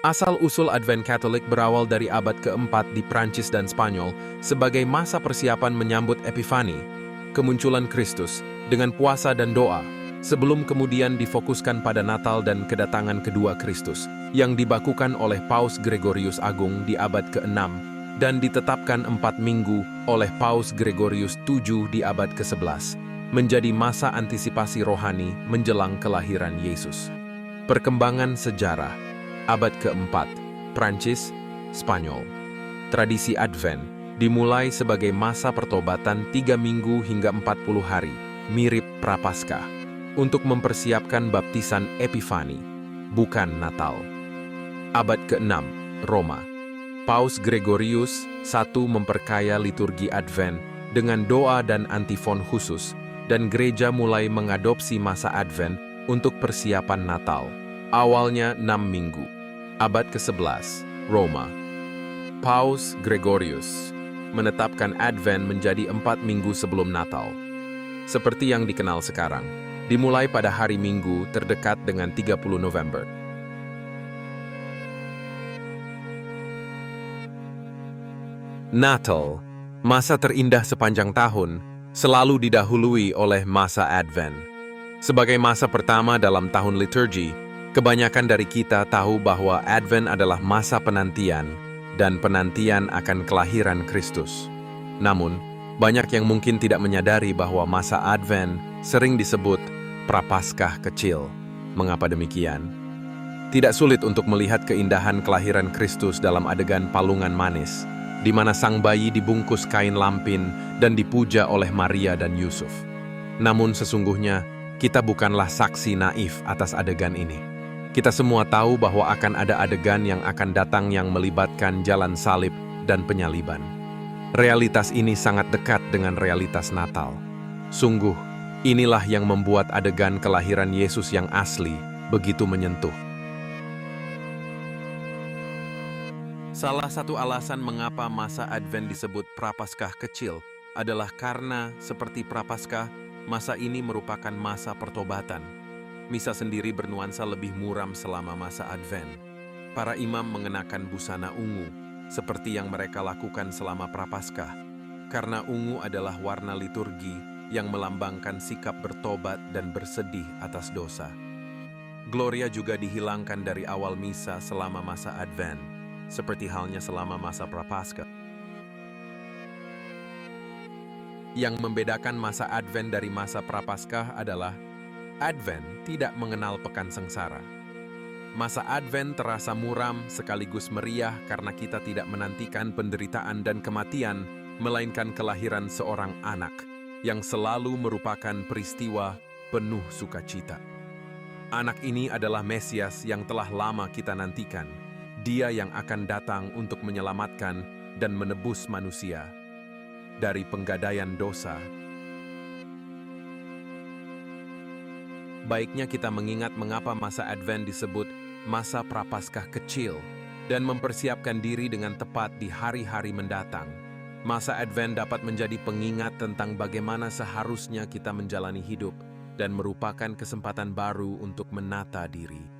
Asal-usul Advent Katolik berawal dari abad keempat di Prancis dan Spanyol sebagai masa persiapan menyambut Epifani, kemunculan Kristus, dengan puasa dan doa, sebelum kemudian difokuskan pada Natal dan kedatangan kedua Kristus, yang dibakukan oleh Paus Gregorius Agung di abad ke-6 dan ditetapkan 4 minggu oleh Paus Gregorius VII di abad ke-11, menjadi masa antisipasi rohani menjelang kelahiran Yesus. Perkembangan sejarah Abad keempat, Prancis, Spanyol. Tradisi Advent dimulai sebagai masa pertobatan 3 minggu hingga 40 hari, mirip Prapaskah, untuk mempersiapkan baptisan Epifani, bukan Natal. Abad ke-6, Roma. Paus Gregorius I memperkaya liturgi Advent dengan doa dan antifon khusus, dan gereja mulai mengadopsi masa Advent untuk persiapan Natal. Awalnya 6 minggu. Abad ke-11, Roma. Paus Gregorius menetapkan Advent menjadi 4 minggu sebelum Natal. Seperti yang dikenal sekarang, dimulai pada hari Minggu terdekat dengan 30 November. Natal, masa terindah sepanjang tahun, selalu didahului oleh masa Advent. Sebagai masa pertama dalam tahun liturgi, kebanyakan dari kita tahu bahwa Advent adalah masa penantian dan penantian akan kelahiran Kristus. Namun, banyak yang mungkin tidak menyadari bahwa masa Advent sering disebut Prapaskah kecil. Mengapa demikian? Tidak sulit untuk melihat keindahan kelahiran Kristus dalam adegan palungan manis, di mana sang bayi dibungkus kain lampin dan dipuja oleh Maria dan Yusuf. Namun sesungguhnya, kita bukanlah saksi naif atas adegan ini. Kita semua tahu bahwa akan ada adegan yang akan datang yang melibatkan jalan salib dan penyaliban. Realitas ini sangat dekat dengan realitas Natal. Sungguh, inilah yang membuat adegan kelahiran Yesus yang asli begitu menyentuh. Salah satu alasan mengapa masa Advent disebut Prapaskah kecil adalah karena, seperti Prapaskah, masa ini merupakan masa pertobatan. Misa sendiri bernuansa lebih muram selama masa Advent. Para imam mengenakan busana ungu, seperti yang mereka lakukan selama Prapaskah, karena ungu adalah warna liturgi yang melambangkan sikap bertobat dan bersedih atas dosa. Gloria juga dihilangkan dari awal misa selama masa Advent, seperti halnya selama masa Prapaskah. Yang membedakan masa Advent dari masa Prapaskah adalah Advent tidak mengenal pekan sengsara. Masa Advent terasa muram sekaligus meriah karena kita tidak menantikan penderitaan dan kematian, melainkan kelahiran seorang anak yang selalu merupakan peristiwa penuh sukacita. Anak ini adalah Mesias yang telah lama kita nantikan. Dia yang akan datang untuk menyelamatkan dan menebus manusia dari penggadaian dosa. Baiknya kita mengingat mengapa masa Advent disebut masa Prapaskah kecil dan mempersiapkan diri dengan tepat di hari-hari mendatang. Masa Advent dapat menjadi pengingat tentang bagaimana seharusnya kita menjalani hidup dan merupakan kesempatan baru untuk menata diri.